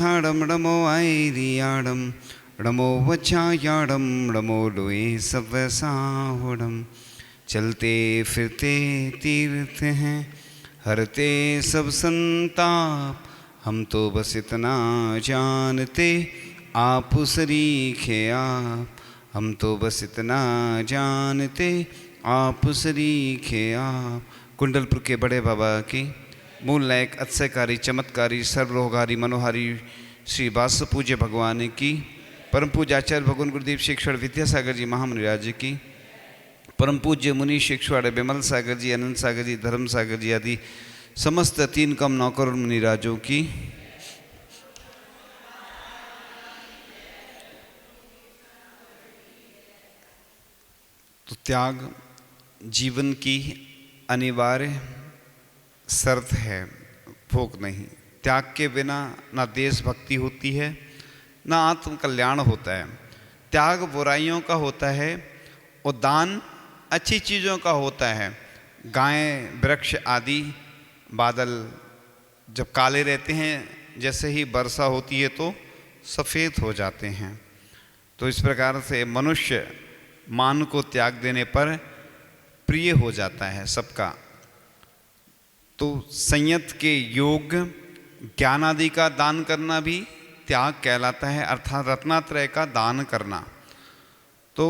ाड़म डमो आईरियाड़म डमो वचायाड़म डमो डोए सब साहुड़म। चलते फिरते तीर्थ हैं हरते सब संताप, हम तो बस इतना जानते आप सरीखे आप। हम तो बस इतना जानते आप सरीखे आप। कुंडलपुर के बड़े बाबा की मूल नायक अतिशयकारी चमत्कारी सर्वरोगारी मनोहारी श्री वास पूज्य भगवान की, परम पूज्य आचार्य भगवान गुरुदेव शिक्षण विद्यासागर जी महामुनिराज की, परम पूज्य मुनि शिक्षवाड़ विमल सागर जी, अनंत सागर जी, धर्म सागर जी आदि समस्त 3 कम 9 करोड़ मुनिराजों की। तो त्याग जीवन की अनिवार्य शर्त है, भोग नहीं। त्याग के बिना ना देशभक्ति होती है ना आत्म कल्याण होता है। त्याग बुराइयों का होता है और दान अच्छी चीज़ों का होता है। गाय वृक्ष आदि बादल जब काले रहते हैं, जैसे ही वर्षा होती है तो सफ़ेद हो जाते हैं। तो इस प्रकार से मनुष्य मान को त्याग देने पर प्रिय हो जाता है सबका। तो संयत के योग ज्ञान आदि का दान करना भी त्याग कहलाता है, अर्थात रत्नात्रय का दान करना। तो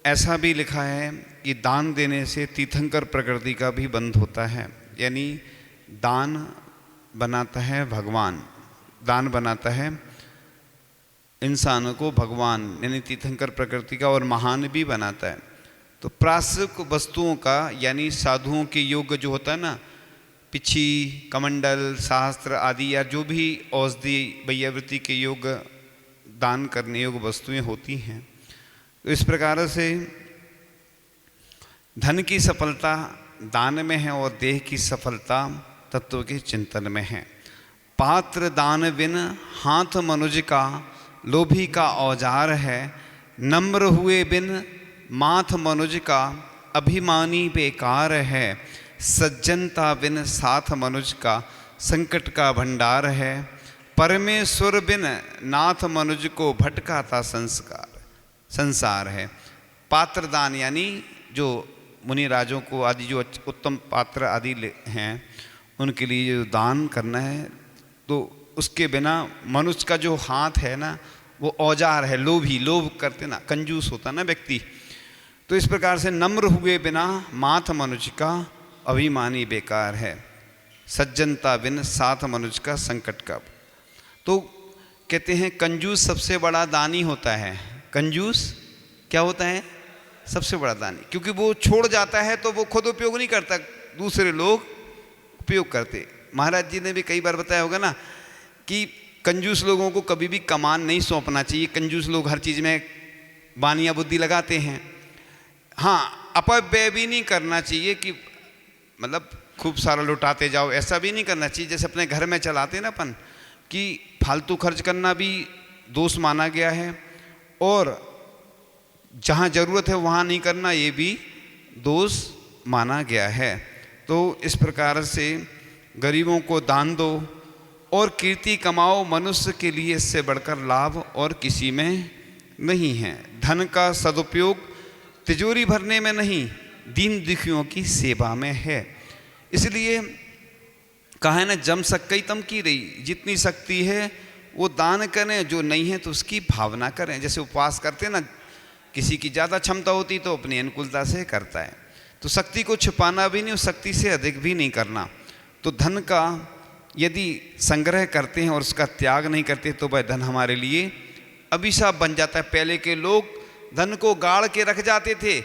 ऐसा भी लिखा है कि दान देने से तीर्थंकर प्रकृति का भी बंध होता है, यानी दान बनाता है भगवान, दान बनाता है इंसान को भगवान यानी तीर्थंकर प्रकृति का, और महान भी बनाता है। तो प्राकृतिक वस्तुओं का यानी साधुओं के योग जो होता है ना, पिछी कमंडल शास्त्र आदि या जो भी औषधि वैयावृत्ति के योग दान करने योग वस्तुएं होती हैं। तो इस प्रकार से धन की सफलता दान में है और देह की सफलता तत्व के चिंतन में है। पात्र दान बिन हाथ मनुज का लोभी का औजार है, नम्र हुए बिन माथ मनुज का अभिमानी बेकार है। सज्जनता बिन साथ मनुज का संकट का भंडार है, परमेश्वर बिन नाथ मनुज को भटकाता संसार है। पात्र दान यानी जो मुनि राजों को आदि जो उत्तम पात्र आदि हैं उनके लिए जो दान करना है, तो उसके बिना मनुष्य का जो हाथ है ना वो औजार है, लोभी, लोभ करते ना, कंजूस होता ना व्यक्ति। तो इस प्रकार से नम्र हुए बिना माथ मनुष्य का अभिमानी बेकार है, सज्जनता बिन साथ मनुष्य का संकट का। तो कहते हैं कंजूस सबसे बड़ा दानी होता है। कंजूस क्या होता है? सबसे बड़ा दानी, क्योंकि वो छोड़ जाता है तो वो खुद उपयोग नहीं करता, दूसरे लोग उपयोग करते। महाराज जी ने भी कई बार बताया होगा ना कि कंजूस लोगों को कभी भी कमान नहीं सौंपना चाहिए। कंजूस लोग हर चीज़ में बानिया बुद्धि लगाते हैं। हाँ, अपव्यय भी नहीं करना चाहिए कि मतलब खूब सारा लुटाते जाओ, ऐसा भी नहीं करना चाहिए। जैसे अपने घर में चलाते ना अपन कि फालतू खर्च करना भी दोष माना गया है, और जहाँ ज़रूरत है वहाँ नहीं करना ये भी दोष माना गया है। तो इस प्रकार से गरीबों को दान दो और कीर्ति कमाओ, मनुष्य के लिए इससे बढ़कर लाभ और किसी में नहीं है। धन का सदुपयोग तिजोरी भरने में नहीं, दीन दुखियों की सेवा में है। इसलिए कहा है ना, जम सकई तम की रही, जितनी शक्ति है वो दान करें, जो नहीं है तो उसकी भावना करें। जैसे उपवास करते हैं ना, किसी की ज़्यादा क्षमता होती तो अपनी अनुकूलता से करता है। तो शक्ति को छिपाना भी नहीं और शक्ति से अधिक भी नहीं करना। तो धन का यदि संग्रह करते हैं और उसका त्याग नहीं करते तो वह धन हमारे लिए अभिशाप बन जाता है। पहले के लोग धन को गाड़ के रख जाते थे,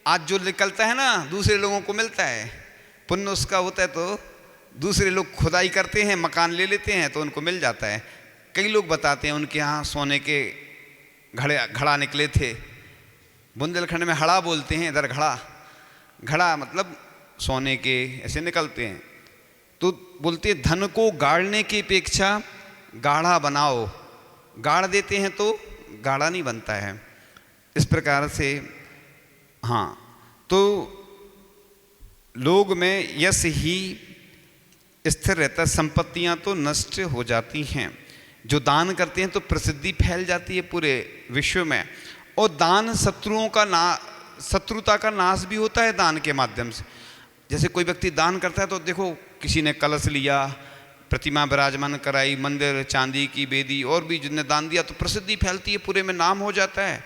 आज जो निकलता है ना दूसरे लोगों को मिलता है, पुण्य उसका होता है। तो दूसरे लोग खुदाई करते हैं, मकान ले लेते हैं तो उनको मिल जाता है। कई लोग बताते हैं उनके यहाँ सोने के घड़ा निकले थे। बुंदेलखंड में हड़ा बोलते हैं, इधर घड़ा, घड़ा मतलब सोने के ऐसे निकलते हैं। तो बोलते धन को गाड़ने की अपेक्षा गाढ़ा बनाओ, गाड़ देते हैं तो गाढ़ा नहीं बनता है। इस प्रकार से हाँ, तो लोग में यश ही स्थिर रहता, संपत्तियां तो नष्ट हो जाती हैं। जो दान करते हैं तो प्रसिद्धि फैल जाती है पूरे विश्व में, और दान शत्रुता का नाश भी होता है दान के माध्यम से। जैसे कोई व्यक्ति दान करता है तो देखो, किसी ने कलश लिया, प्रतिमा विराजमान कराई, मंदिर, चांदी की बेदी, और भी जिसने दान दिया तो प्रसिद्धि फैलती है, पूरे में नाम हो जाता है।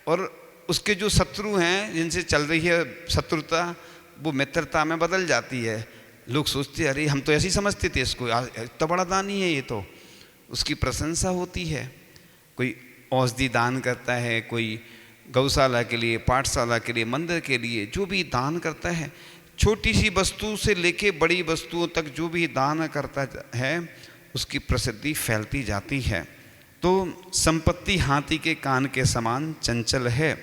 और उसके जो शत्रु हैं, जिनसे चल रही है शत्रुता, वो मित्रता में बदल जाती है। लोग सोचते हैं अरे हम तो ऐसे ही समझते थे इसको, इतना बड़ा दानी है ये, तो उसकी प्रशंसा होती है। कोई औषधि दान करता है, कोई गौशाला के लिए, पाठशाला के लिए, मंदिर के लिए, जो भी दान करता है, छोटी सी वस्तु से लेके बड़ी वस्तुओं तक जो भी दान करता है उसकी प्रसिद्धि फैलती जाती है। तो संपत्ति हाथी के कान के समान चंचल है,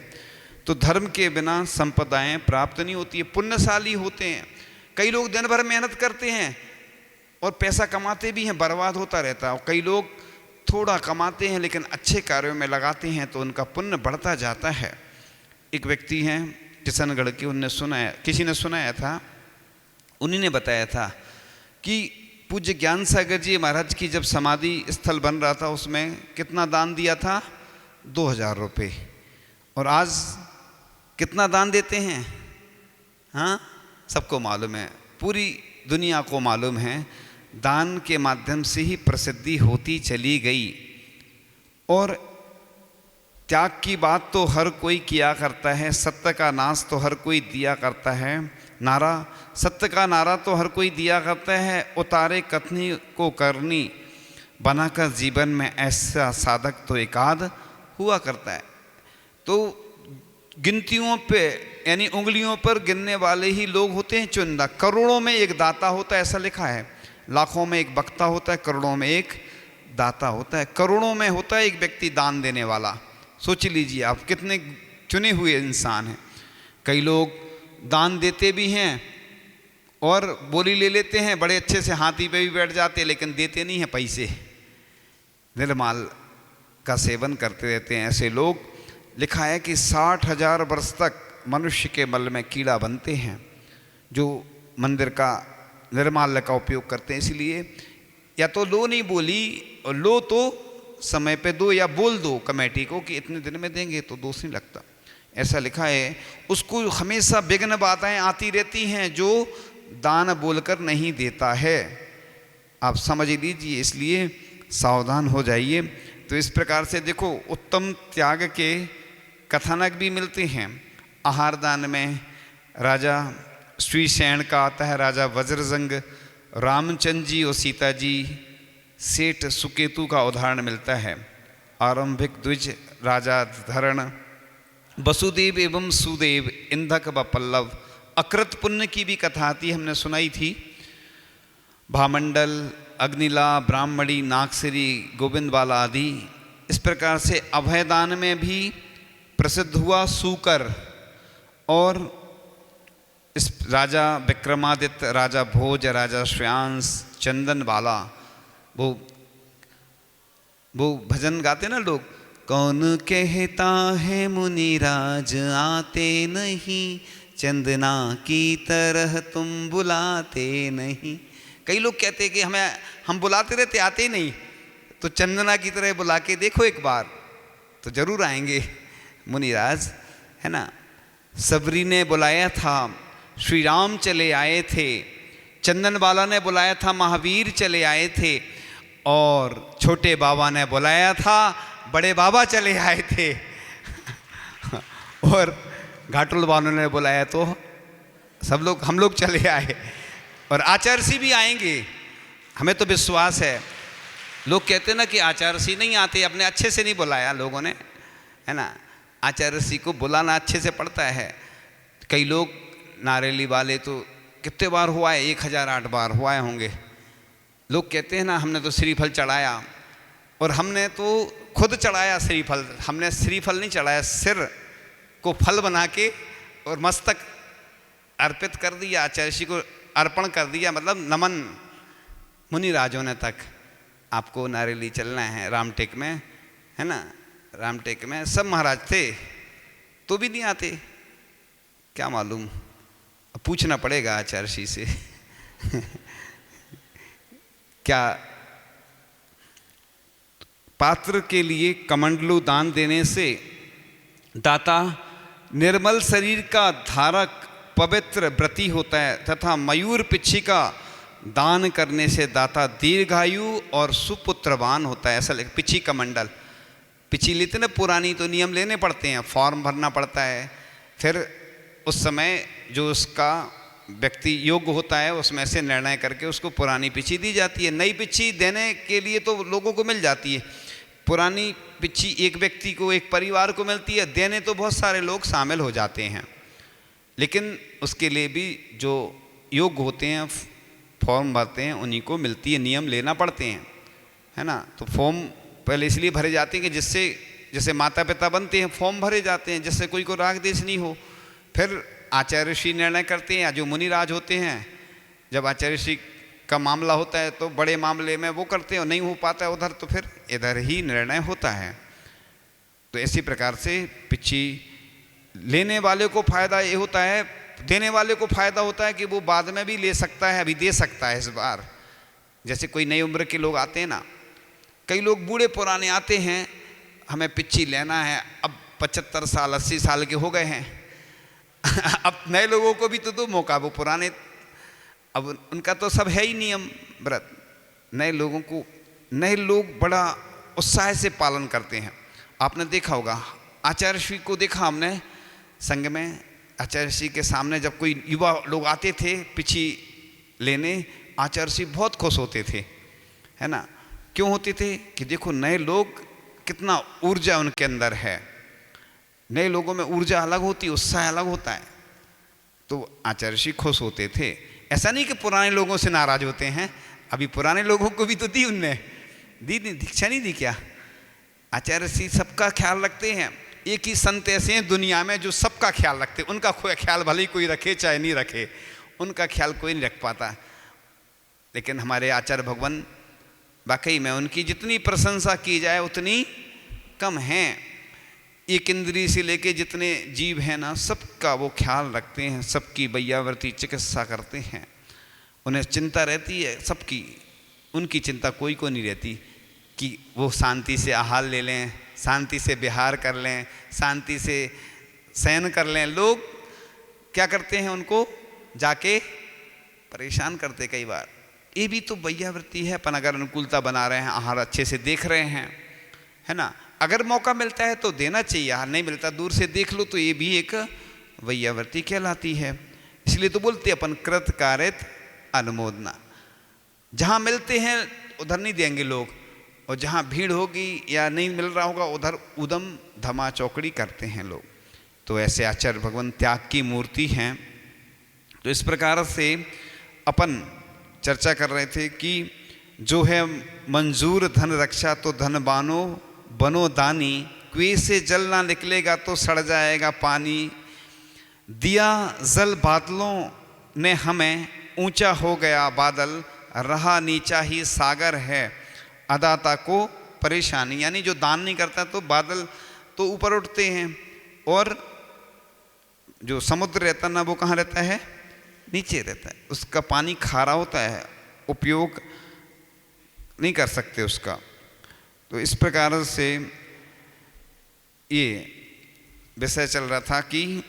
तो धर्म के बिना संपदाएं प्राप्त नहीं होती है। पुण्यशाली होते हैं, कई लोग दिन भर मेहनत करते हैं और पैसा कमाते भी हैं, बर्बाद होता रहता है। और कई लोग थोड़ा कमाते हैं लेकिन अच्छे कार्यों में लगाते हैं तो उनका पुण्य बढ़ता जाता है। एक व्यक्ति हैं किशनगढ़ के, उनने सुनाया, किसी ने सुनाया था, उन्हीं ने बताया था कि पूज्य ज्ञान सागर जी महाराज की जब समाधि स्थल बन रहा था उसमें कितना दान दिया था, 2000 रुपये। और आज कितना दान देते हैं, हाँ सबको मालूम है, पूरी दुनिया को मालूम है। दान के माध्यम से ही प्रसिद्धि होती चली गई। और त्याग की बात तो हर कोई किया करता है, सत्य का नाश तो हर कोई दिया करता है नारा, सत्य का नारा तो हर कोई दिया करता है। उतारे कथनी को करनी बनाकर जीवन में ऐसा साधक तो एकाध हुआ करता है। तो गिनतियों पे यानी उंगलियों पर गिनने वाले ही लोग होते हैं चुनिंदा। करोड़ों में एक दाता होता है, ऐसा लिखा है। लाखों में एक वक्ता होता है, करोड़ों में एक दाता होता है। करोड़ों में होता है एक व्यक्ति दान देने वाला। सोच लीजिए आप कितने चुने हुए इंसान हैं। कई लोग दान देते भी हैं और बोली ले लेते हैं, बड़े अच्छे से हाथी पे भी बैठ जाते हैं, लेकिन देते नहीं हैं पैसे, निर्माल का सेवन करते रहते हैं ऐसे लोग। लिखा है कि 60,000 वर्ष तक मनुष्य के मल में कीड़ा बनते हैं जो मंदिर का निर्माल्य का उपयोग करते हैं। इसलिए या तो लो नहीं बोली, और लो तो समय पे दो, या बोल दो कमेटी को कि इतने दिन में देंगे, तो दोष नहीं लगता, ऐसा लिखा है। उसको हमेशा विघ्न बाधाएं आती रहती हैं जो दान बोलकर नहीं देता है, आप समझ लीजिए, इसलिए सावधान हो जाइए। तो इस प्रकार से देखो, उत्तम त्याग के कथानक भी मिलते हैं। आहार दान में राजा श्रीसेन का आता है, राजा वज्रजंग, रामचंद्र जी और सीता जी, सेठ सुकेतु का उदाहरण मिलता है। आरंभिक द्विज राजा धरण, वसुदेव एवं सुदेव, इंधक व पल्लव, अकृत पुण्य की भी कथा आती, हमने सुनाई थी। भामंडल, अग्निला, ब्राह्मणी, नागश्री, गोविंदवाला आदि। इस प्रकार से अभयदान में भी प्रसिद्ध हुआ सूकर, और इस राजा विक्रमादित्य, राजा भोज, राजा श्रेयांश, चंदनवाला, वो भजन गाते ना लोग, कौन कहता है मुनिराज आते नहीं, चंदना की तरह तुम बुलाते नहीं। कई लोग कहते हैं कि हम बुलाते रहते, आते ही नहीं, तो चंदना की तरह बुला के देखो एक बार, तो जरूर आएंगे मुनिराज, है ना। सबरी ने बुलाया था, श्री राम चले आए थे। चंदनवाला ने बुलाया था, महावीर चले आए थे। और छोटे बाबा ने बुलाया था, बड़े बाबा चले आए थे। और घाटुल बानों ने बुलाया तो हम लोग चले आए। और आचार्य सी भी आएंगे, हमें तो विश्वास है। लोग कहते ना कि आचार्य सी नहीं आते, अपने अच्छे से नहीं बुलाया लोगों ने, है ना। आचार्य सी को बुलाना अच्छे से पड़ता है। कई लोग नारेली वाले तो कितने बार हुआ है, 1008 बार हुआ है होंगे। लोग कहते हैं ना हमने तो श्रीफल चढ़ाया, और हमने तो खुद चढ़ाया श्रीफल। हमने श्रीफल नहीं चढ़ाया, सिर को फल बना के और मस्तक अर्पित कर दिया, आचार्य जी को अर्पण कर दिया, मतलब नमन। मुनि राजों ने तक आपको नारेली चलना है रामटेक में, है ना। रामटेक में सब महाराज थे तो भी नहीं आते, क्या मालूम, पूछना पड़ेगा आचार्य जी से। क्या पात्र के लिए कमंडलू दान देने से दाता निर्मल शरीर का धारक पवित्र व्रती होता है, तथा मयूर पिच्छी का दान करने से दाता दीर्घायु और सुपुत्रवान होता है। ऐसा पिच्छी कमंडल, पिच्छी लेते ना पुरानी, तो नियम लेने पड़ते हैं, फॉर्म भरना पड़ता है, फिर उस समय जो उसका व्यक्ति योग्य होता है उसमें से निर्णय करके उसको पुरानी पिच्छी दी जाती है। नई पिच्छी देने के लिए तो लोगों को मिल जाती है, पुरानी पिच्छी एक व्यक्ति को, एक परिवार को मिलती है, देने तो बहुत सारे लोग शामिल हो जाते हैं, लेकिन उसके लिए भी जो योग्य होते हैं फॉर्म भरते हैं उन्हीं को मिलती है, नियम लेना पड़ते हैं, है ना। तो फॉर्म पहले इसलिए भरे जाते हैं कि जिससे जैसे माता पिता बनते हैं फॉर्म भरे जाते हैं, जिससे कोई को राग देश नहीं हो। फिर आचार्य ऋषि निर्णय करते हैं, या जो मुनिराज होते हैं, जब आचार्य ऋषि का मामला होता है तो बड़े मामले में वो करते हैं, और नहीं हो पाता है उधर तो फिर इधर ही निर्णय होता है। तो इसी प्रकार से पिच्छी लेने वाले को फायदा ये होता है, देने वाले को फायदा होता है कि वो बाद में भी ले सकता है, अभी दे सकता है इस बार। जैसे कोई नई उम्र के लोग आते हैं ना, कई लोग बूढ़े पुराने आते हैं, हमें पिच्छी लेना है, अब 75 साल 80 साल के हो गए हैं अब नए लोगों को भी तो दो मौका, वो पुराने अब उनका तो सब है ही नियम व्रत, नए लोगों को नए लोग बड़ा उत्साह से पालन करते हैं। आपने देखा होगा, आचार्य ऋषि को देखा हमने संघ में, आचार्य ऋषि के सामने जब कोई युवा लोग आते थे पिच्छी लेने, आचार्य ऋषि बहुत खुश होते थे, है ना। क्यों होते थे कि देखो नए लोग, कितना ऊर्जा उनके अंदर है, नए लोगों में ऊर्जा अलग होती है, उत्साह अलग होता है, तो आचार्य ऋषि खुश होते थे। ऐसा नहीं कि पुराने लोगों से नाराज होते हैं, अभी पुराने लोगों को भी तो दी उनने, दी दीक्षा नहीं दी क्या। आचार्य ऋषि सबका ख्याल रखते हैं। एक ही संत ऐसे हैं दुनिया में जो सबका ख्याल रखते हैं, उनका ख्याल भले ही कोई रखे चाहे नहीं रखे, उनका ख्याल कोई नहीं रख पाता। लेकिन हमारे आचार्य भगवान, वाकई में उनकी जितनी प्रशंसा की जाए उतनी कम है। एक इंद्रिय से लेके जितने जीव हैं ना, सबका वो ख्याल रखते हैं, सबकी वैयावर्ती चिकित्सा करते हैं, उन्हें चिंता रहती है सबकी, उनकी चिंता कोई को नहीं रहती कि वो शांति से आहार ले लें, शांति से विहार कर लें, शांति से शयन कर लें। लोग क्या करते हैं, उनको जाके परेशान करते कई बार। ये भी तो वैयावृत्ति है, अपन अगर अनुकूलता बना रहे हैं, आहार अच्छे से देख रहे हैं, है ना, अगर मौका मिलता है तो देना चाहिए, आहार नहीं मिलता दूर से देख लो, तो ये भी एक वैयावृत्ति कहलाती है। इसलिए तो बोलते अपन कृत कारित अनुमोदना, जहाँ मिलते हैं उधर नहीं देंगे लोग, और जहाँ भीड़ होगी या नहीं मिल रहा होगा उधर उदम धमा चौकड़ी करते हैं लोग। तो ऐसे आचार्य भगवान त्याग की मूर्ति हैं। तो इस प्रकार से अपन चर्चा कर रहे थे कि जो है मंजूर धन रक्षा तो धनवानो बनो दानी, कुएं से जल ना निकलेगा तो सड़ जाएगा पानी, दिया जल बादलों ने हमें ऊंचा हो गया बादल, रहा नीचा ही सागर है अदाता को परेशानी। यानी जो दान नहीं करता तो बादल तो ऊपर उठते हैं, और जो समुद्र रहता ना वो कहाँ रहता है, नीचे रहता है, उसका पानी खारा होता है, उपयोग नहीं कर सकते उसका। तो इस प्रकार से ये विषय चल रहा था कि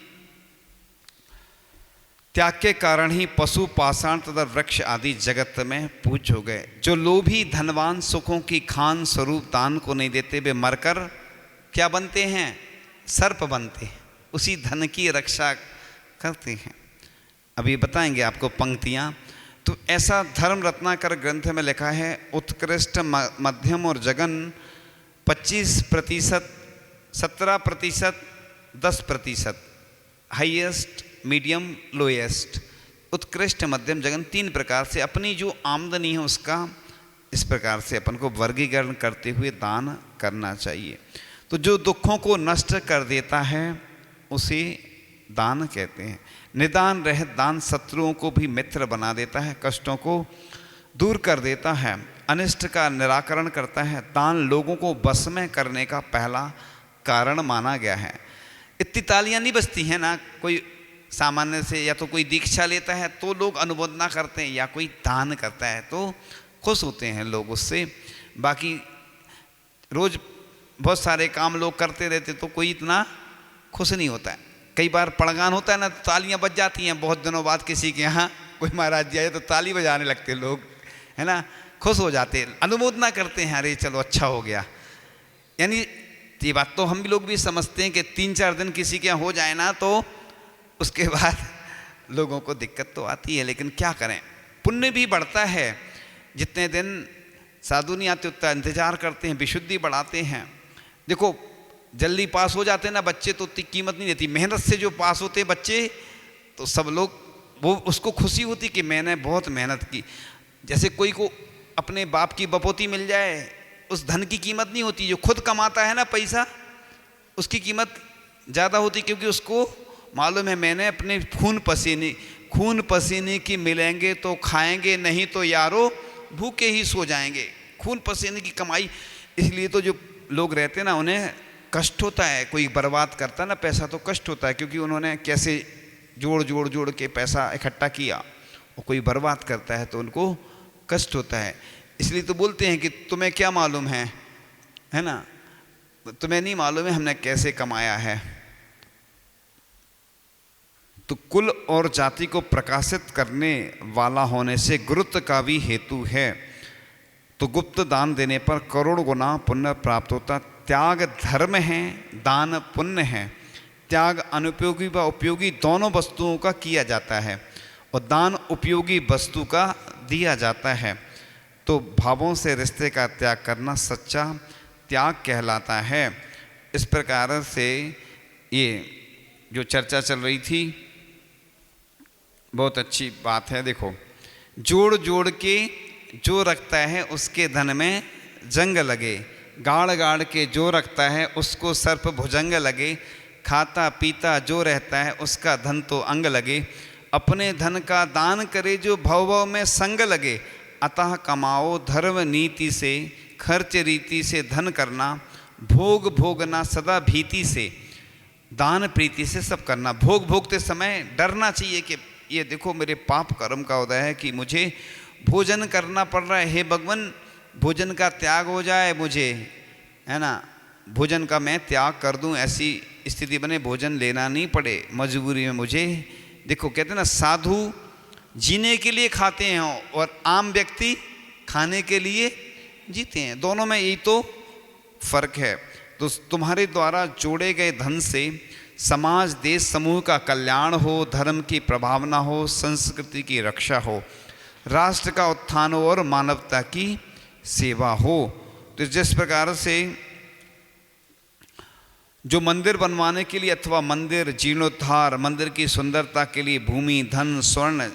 त्याग के कारण ही पशु पाषाण तथा वृक्ष आदि जगत में पूज्य हो गए। जो लोभी धनवान सुखों की खान स्वरूप दान को नहीं देते, वे मरकर क्या बनते हैं, सर्प बनते हैं, उसी धन की रक्षा करते हैं। अभी बताएंगे आपको पंक्तियाँ। तो ऐसा धर्म रत्नाकर ग्रंथ में लिखा है, उत्कृष्ट मध्यम और जगन 25%, 17%, 10%, हाईएस्ट मीडियम लोएस्ट, उत्कृष्ट मध्यम जगन, 3 प्रकार से अपनी जो आमदनी है उसका इस प्रकार से अपन को वर्गीकरण करते हुए दान करना चाहिए। तो जो दुखों को नष्ट कर देता है उसे दान कहते हैं। निदान रहित दान शत्रुओं को भी मित्र बना देता है, कष्टों को दूर कर देता है, अनिष्ट का निराकरण करता है। दान लोगों को बस में करने का पहला कारण माना गया है। इतनी तालियां नहीं बजती हैं ना, कोई सामान्य से या तो कोई दीक्षा लेता है तो लोग अनुमोदना करते हैं, या कोई दान करता है तो खुश होते हैं लोग उससे। बाकी रोज़ बहुत सारे काम लोग करते रहते तो कोई इतना खुश नहीं होता है। कई बार पड़गान होता है ना, तो तालियां बज जाती हैं, बहुत दिनों बाद किसी के यहाँ कोई महाराज जी आए तो ताली बजाने लगते लोग, है ना, खुश हो जाते, अनुमोदना करते हैं, अरे चलो अच्छा हो गया। यानी ये बात तो हम भी लोग भी समझते हैं कि 3-4 दिन किसी के यहाँ हो जाए ना तो उसके बाद लोगों को दिक्कत तो आती है, लेकिन क्या करें, पुण्य भी बढ़ता है। जितने दिन साधु नहीं आते उतना इंतजार करते हैं, विशुद्धि बढ़ाते हैं। देखो जल्दी पास हो जाते हैं ना बच्चे तो उतनी कीमत नहीं रहती, मेहनत से जो पास होते हैं बच्चे तो सब लोग वो उसको खुशी होती कि मैंने बहुत मेहनत की। जैसे कोई को अपने बाप की बपोती मिल जाए, उस धन की कीमत नहीं होती, जो खुद कमाता है ना पैसा उसकी कीमत ज़्यादा होती, क्योंकि उसको मालूम है मैंने अपने खून पसीने की मिलेंगे तो खाएंगे, नहीं तो यारो भूखे ही सो जाएंगे। खून पसीने की कमाई, इसलिए तो जो लोग रहते हैं ना उन्हें कष्ट होता है। कोई बर्बाद करता है ना पैसा तो कष्ट होता है, क्योंकि उन्होंने कैसे जोड़ के पैसा इकट्ठा किया, और कोई बर्बाद करता है तो उनको कष्ट होता है। इसलिए तो बोलते हैं कि तुम्हें क्या मालूम है ना, तुम्हें नहीं मालूम है हमने कैसे कमाया है। तो कुल और जाति को प्रकाशित करने वाला होने से गुरुत्व का भी हेतु है। तो गुप्त दान देने पर करोड़ गुना पुण्य प्राप्त होता। त्याग धर्म है, दान पुण्य है। त्याग अनुपयोगी व उपयोगी दोनों वस्तुओं का किया जाता है, और दान उपयोगी वस्तु का दिया जाता है। तो भावों से रिश्ते का त्याग करना सच्चा त्याग कहलाता है। इस प्रकार से ये जो चर्चा चल रही थी बहुत अच्छी बात है। देखो, जोड़ के जो रखता है उसके धन में जंग लगे, गाड़ के जो रखता है उसको सर्प भुजंग लगे, खाता पीता जो रहता है उसका धन तो अंग लगे। अपने धन का दान करे जो भव में संग लगे, अतः कमाओ धर्म नीति से, खर्च रीति से धन करना, भोग भोगना सदा भीति से, दान प्रीति से सब करना। भोग भोगते समय डरना चाहिए कि ये देखो मेरे पाप कर्म का उदय है कि मुझे भोजन करना पड़ रहा है, हे भगवान भोजन का त्याग हो जाए मुझे, है ना, भोजन का मैं त्याग कर दूं, ऐसी स्थिति बने भोजन लेना नहीं पड़े मजबूरी में मुझे। देखो कहते हैं ना, साधु जीने के लिए खाते हैं और आम व्यक्ति खाने के लिए जीते हैं, दोनों में यही तो फर्क है। तो तुम्हारे द्वारा जोड़े गए धन से समाज देश समूह का कल्याण हो, धर्म की प्रभावना हो, संस्कृति की रक्षा हो, राष्ट्र का उत्थान हो और मानवता की सेवा हो। तो जिस प्रकार से जो मंदिर बनवाने के लिए अथवा मंदिर जीर्णोद्धार, मंदिर की सुंदरता के लिए भूमि धन स्वर्ण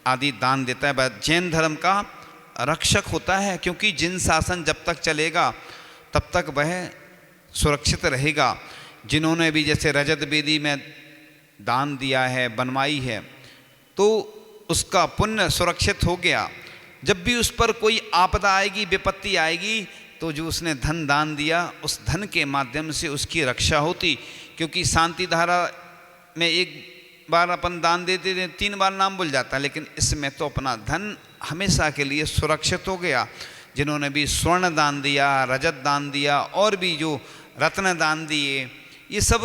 आदि दान देता है, वह जैन धर्म का रक्षक होता है, क्योंकि जिन शासन जब तक चलेगा तब तक वह सुरक्षित रहेगा। जिन्होंने भी जैसे रजत वेदी में दान दिया है, बनवाई है, तो उसका पुण्य सुरक्षित हो गया। जब भी उस पर कोई आपदा आएगी, विपत्ति आएगी, तो जो उसने धन दान दिया उस धन के माध्यम से उसकी रक्षा होती। क्योंकि शांति धारा में एक बार अपन दान देते थे, 3 बार नाम भूल जाता, लेकिन इसमें तो अपना धन हमेशा के लिए सुरक्षित हो गया। जिन्होंने भी स्वर्ण दान दिया, रजत दान दिया और भी जो रत्न दान दिए, ये सब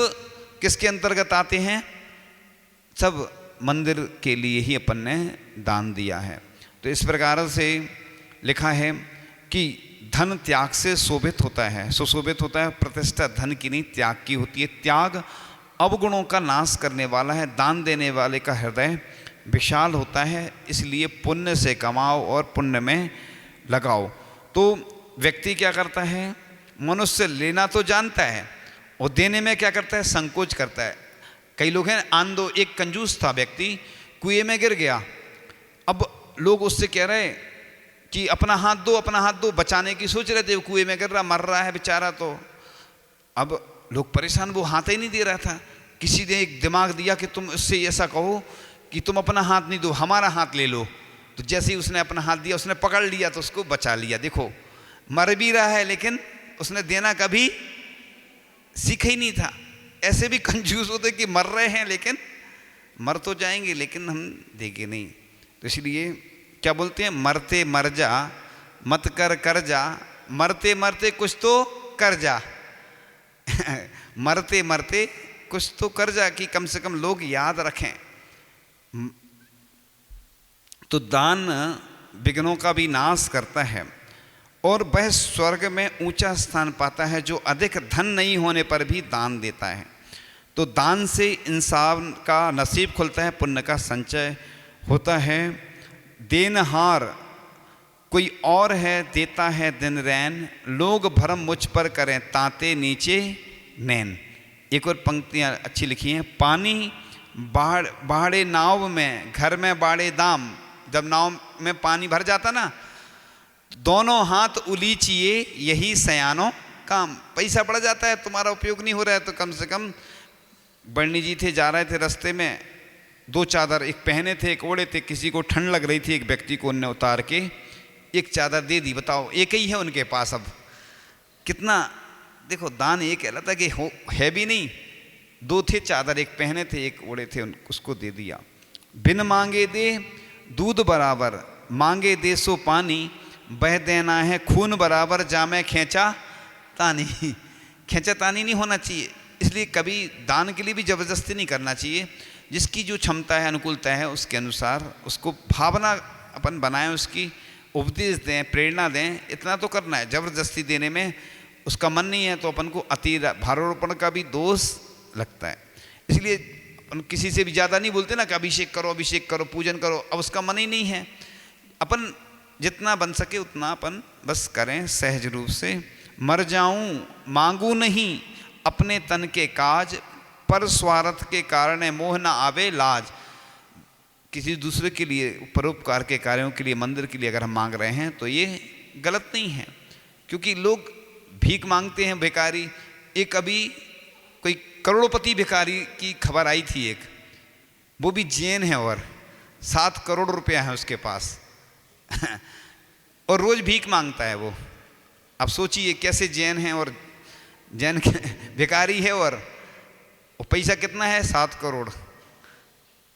किसके अंतर्गत आते हैं? सब मंदिर के लिए ही अपन ने दान दिया है। तो इस प्रकार से लिखा है कि धन त्याग से शोभित होता है, सुशोभित होता है। प्रतिष्ठा धन की नहीं त्याग की होती है। त्याग अवगुणों का नाश करने वाला है। दान देने वाले का हृदय विशाल होता है, इसलिए पुण्य से कमाओ और पुण्य में लगाओ। तो व्यक्ति क्या करता है? मनुष्य लेना तो जानता है और देने में क्या करता है? संकोच करता है। कई लोग हैं आंधो, एक कंजूस था व्यक्ति, कुएं में गिर गया। अब लोग उससे कह रहे कि अपना हाथ दो, अपना हाथ दो, बचाने की सोच रहे थे। वो कुएं में गिर रहा, मर रहा है बेचारा। तो अब लोग परेशान, वो हाथ ही नहीं दे रहा था। किसी ने एक दिमाग दिया कि तुम उससे ऐसा कहो कि तुम अपना हाथ नहीं दो, हमारा हाथ ले लो। तो जैसे ही उसने अपना हाथ दिया, उसने पकड़ लिया तो उसको बचा लिया। देखो, मर भी रहा है लेकिन उसने देना कभी सीखा ही नहीं था। ऐसे भी कंजूस होते कि मर रहे हैं लेकिन मर तो जाएंगे, लेकिन हम देंगे नहीं। तो इसलिए क्या बोलते हैं? मरते मर जा, मत कर कर्जा, मरते मरते कुछ तो कर जा मरते मरते कुछ तो कर जा कि कम से कम लोग याद रखें। तो दान विघ्नों का भी नाश करता है और वह स्वर्ग में ऊंचा स्थान पाता है जो अधिक धन नहीं होने पर भी दान देता है। तो दान से इंसान का नसीब खुलता है, पुण्य का संचय होता है। देनहार कोई और है, देता है दिन रैन, लोग भरम मुझ पर करें ताते नीचे नैन। एक और पंक्तियाँ अच्छी लिखी हैं। पानी बाड़े नाव में, घर में बाड़े दाम। जब नाव में पानी भर जाता ना, दोनों हाथ उलीचिए यही सयानो काम। पैसा पड़ जाता है, तुम्हारा उपयोग नहीं हो रहा है, तो कम से कम बर्नी जी थे, जा रहे थे रास्ते में, 2 चादर, एक पहने थे एक ओढ़े थे, किसी को ठंड लग रही थी, एक व्यक्ति को उनने उतार के एक चादर दे दी। बताओ, एक ही है उनके पास, अब कितना। देखो दान ये कहलाता कि है भी नहीं, 2 थे चादर, एक पहने थे एक ओढ़े थे, उसको दे दिया। बिन मांगे दे दूध बराबर, मांगे दे सो पानी, बह देना है खून बराबर, जामे खींचा तानी। खींचा तानी नहीं होना चाहिए, इसलिए कभी दान के लिए भी जबरदस्ती नहीं करना चाहिए। जिसकी जो क्षमता है, अनुकूलता है, उसके अनुसार उसको भावना अपन बनाएं, उसकी उपदेश दें, प्रेरणा दें, इतना तो करना है। जबरदस्ती देने में उसका मन नहीं है तो अपन को अति भारोपण का भी दोष लगता है। इसलिए अपन किसी से भी ज़्यादा नहीं बोलते ना कि अभिषेक करो, पूजन करो। अब उसका मन ही नहीं है, अपन जितना बन सके उतना अपन बस करें सहज रूप से। मर जाऊं मांगू नहीं अपने तन के काज, पर स्वार्थ के कारण मोह न आवे लाज। किसी दूसरे के लिए, परोपकार के कार्यों के लिए, मंदिर के लिए अगर हम मांग रहे हैं तो ये गलत नहीं है, क्योंकि लोग भीख मांगते हैं भिखारी। एक अभी कोई करोड़पति भिखारी की खबर आई थी एक, वो भी जैन है और 7 करोड़ रुपया है उसके पास और रोज भीख मांगता है वो। अब सोचिए कैसे जैन है और जैन भिखारी है और पैसा कितना है, 7 करोड़।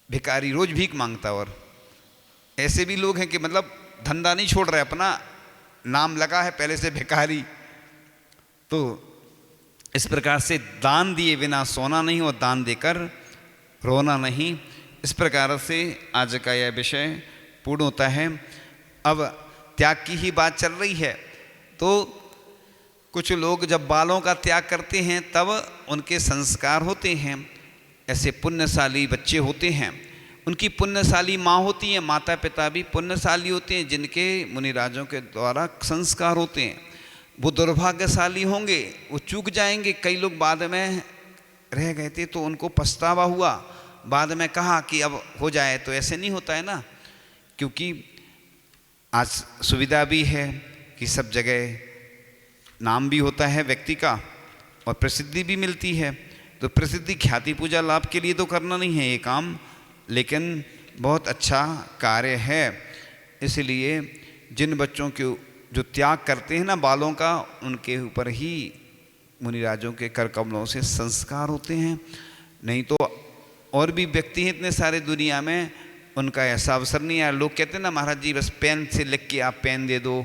भिखारी रोज भीख मांगता। और ऐसे भी लोग हैं कि मतलब धंधा नहीं छोड़ रहे, अपना नाम लगा है पहले से भिखारी। तो इस प्रकार से दान दिए बिना सोना नहीं और दान देकर रोना नहीं। इस प्रकार से आज का यह विषय पूर्ण होता है। अब त्याग की ही बात चल रही है, तो कुछ लोग जब बालों का त्याग करते हैं तब उनके संस्कार होते हैं। ऐसे पुण्यशाली बच्चे होते हैं, उनकी पुण्यशाली माँ होती है, माता पिता भी पुण्यशाली होते हैं जिनके मुनिराजों के द्वारा संस्कार होते हैं। वो दुर्भाग्यशाली होंगे, वो चूक जाएंगे। कई लोग बाद में रह गए थे तो उनको पछतावा हुआ, बाद में कहा कि अब हो जाए, तो ऐसे नहीं होता है ना, क्योंकि आज सुविधा भी है कि सब जगह नाम भी होता है व्यक्ति का और प्रसिद्धि भी मिलती है। तो प्रसिद्धि ख्याति पूजा लाभ के लिए तो करना नहीं है ये काम, लेकिन बहुत अच्छा कार्य है। इसलिए जिन बच्चों के जो त्याग करते हैं ना बालों का, उनके ऊपर ही मुनिराजों के कर कमलों से संस्कार होते हैं। नहीं तो और भी व्यक्ति हैं इतने सारे दुनिया में, उनका ऐसा अवसर नहीं है। लोग कहते हैं ना महाराज जी बस पेन से लिख के आप पेन दे दो,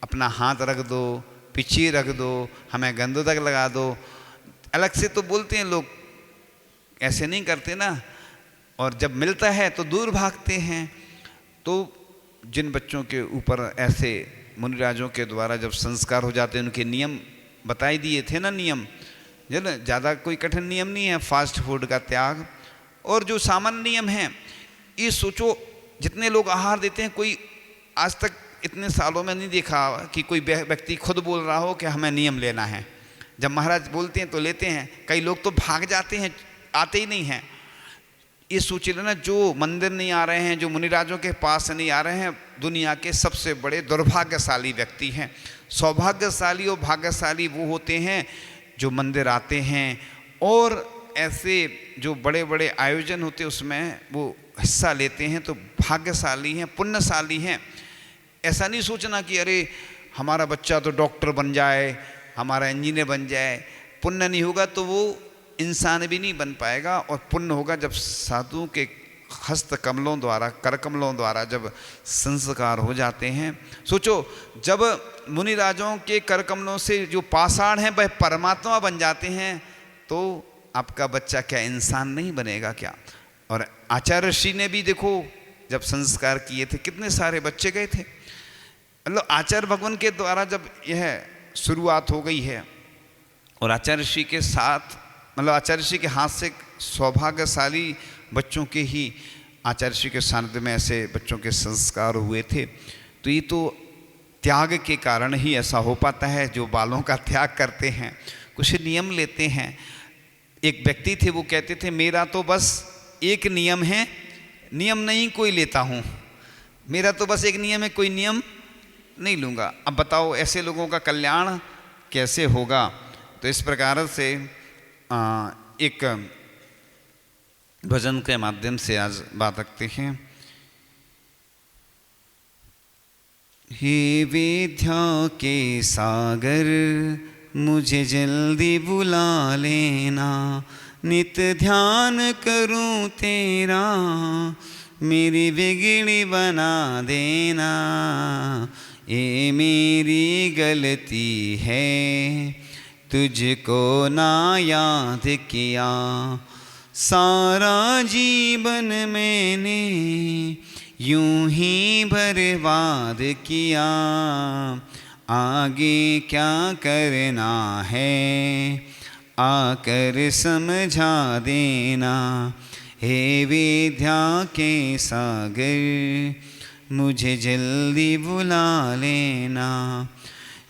अपना हाथ रख दो, पीछे रख दो, हमें गंदो तक लगा दो। अलग से तो बोलते हैं लोग, ऐसे नहीं करते ना। और जब मिलता है तो दूर भागते हैं। तो जिन बच्चों के ऊपर ऐसे मुनिराजों के द्वारा जब संस्कार हो जाते हैं, उनके नियम बताई दिए थे ना, नियम जो ना ज़्यादा कोई कठिन नियम नहीं है, फास्ट फूड का त्याग और जो सामान्य नियम हैं। ये सोचो जितने लोग आहार देते हैं, कोई आज तक इतने सालों में नहीं देखा कि कोई व्यक्ति खुद बोल रहा हो कि हमें नियम लेना है। जब महाराज बोलते हैं तो लेते हैं, कई लोग तो भाग जाते हैं, आते ही नहीं हैं। ये सोच लेना, जो मंदिर नहीं आ रहे हैं, जो मुनिराजों के पास नहीं आ रहे हैं, दुनिया के सबसे बड़े दुर्भाग्यशाली व्यक्ति हैं। सौभाग्यशाली और भाग्यशाली वो होते हैं जो मंदिर आते हैं और ऐसे जो बड़े बड़े आयोजन होते हैं उसमें वो हिस्सा लेते हैं, तो भाग्यशाली हैं, पुण्यशाली हैं। ऐसा नहीं सोचना कि अरे हमारा बच्चा तो डॉक्टर बन जाए, हमारा इंजीनियर बन जाए। पुण्य नहीं होगा तो वो इंसान भी नहीं बन पाएगा, और पुण्य होगा जब साधुओं के हस्त कमलों द्वारा, कर कमलों द्वारा जब संस्कार हो जाते हैं, सोचो जब मुनिराजों के कर कमलों से जो पाषाण हैं वह परमात्मा बन जाते हैं, तो आपका बच्चा क्या इंसान नहीं बनेगा क्या? और आचार्य ऋषि ने भी देखो जब संस्कार किए थे कितने सारे बच्चे गए थे। मतलब आचार्य भगवान के द्वारा जब यह शुरुआत हो गई है, और आचार्य ऋषि के साथ, मतलब आचार्य ऋषि के हाथ से सौभाग्यशाली बच्चों के ही आचार्य ऋषि के सानिध्य में ऐसे बच्चों के संस्कार हुए थे। तो ये तो त्याग के कारण ही ऐसा हो पाता है। जो बालों का त्याग करते हैं, कुछ नियम लेते हैं। एक व्यक्ति थे, वो कहते थे मेरा तो बस एक नियम है, नियम नहीं कोई लेता हूँ, मेरा तो बस एक नियम है, कोई नियम नहीं लूँगा। अब बताओ ऐसे लोगों का कल्याण कैसे होगा? तो इस प्रकार से एक भजन के माध्यम से आज बात रखते हैं। हे विद्या के सागर मुझे जल्दी बुला लेना, नित ध्यान करूं तेरा, मेरी बिगड़ी बना देना। ये मेरी गलती है, तुझको ना याद किया, सारा जीवन मैंने यूं ही बर्बाद किया। आगे क्या करना है आकर समझा देना। हे विद्या के सागर मुझे जल्दी बुला लेना।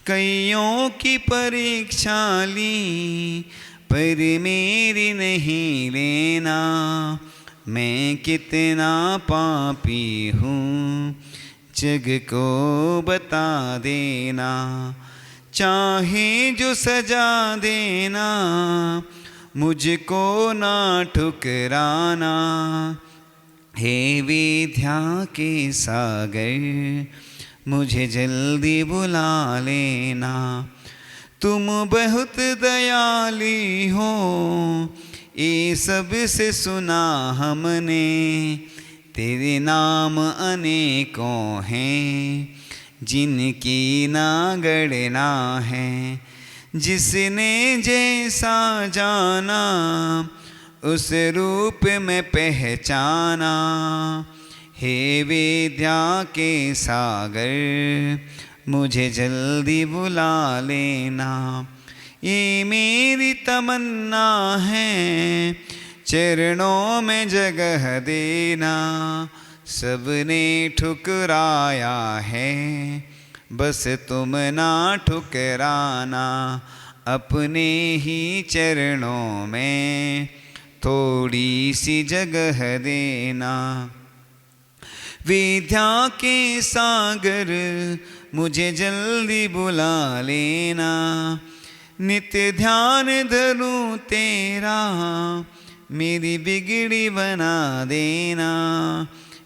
कईयों की परीक्षा ली पर मेरी नहीं लेना। मैं कितना पापी हूँ जग को बता देना। चाहे जो सजा देना मुझको ना ठुकराना। हे विद्या के सागर मुझे जल्दी बुला लेना। तुम बहुत दयाली हो ये सब से सुना हमने। तेरे नाम अनेकों हैं जिनकी ना गणना है। जिसने जैसा जाना उस रूप में पहचाना। हे विद्या के सागर मुझे जल्दी बुला लेना। ये मेरी तमन्ना है चरणों में जगह देना। सबने ठुकराया है बस तुम ना ठुकराना। अपने ही चरणों में थोड़ी सी जगह देना। विद्या के सागर मुझे जल्दी बुला लेना। नित्य ध्यान धरूं तेरा मेरी बिगड़ी बना देना।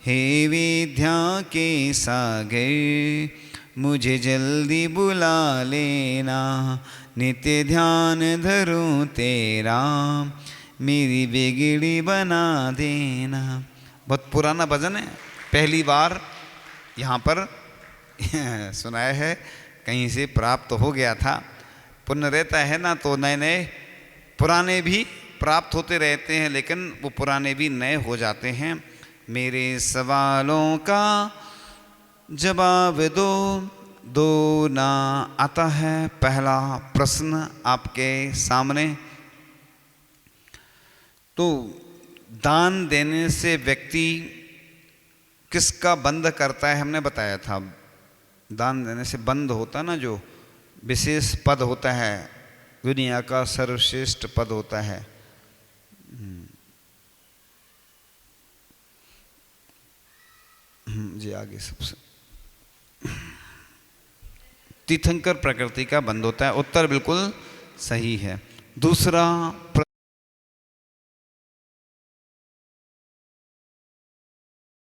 हे विद्या के सागर मुझे जल्दी बुला लेना। नित्य ध्यान धरूं तेरा मेरी बिगड़ी बना देना। बहुत पुराना भजन है, पहली बार यहाँ पर सुनाया है, कहीं से प्राप्त हो गया था। पुण्य रहता है ना तो नए नए पुराने भी प्राप्त होते रहते हैं, लेकिन वो पुराने भी नए हो जाते हैं। मेरे सवालों का जवाब दो ना आता है। पहला प्रश्न आपके सामने। तो दान देने से व्यक्ति किसका बंद करता है? हमने बताया था दान देने से बंद होता ना, जो विशेष पद होता है, दुनिया का सर्वश्रेष्ठ पद होता है। जी आगे सबसे तीर्थंकर प्रकृति का बंद होता है। उत्तर बिल्कुल सही है। दूसरा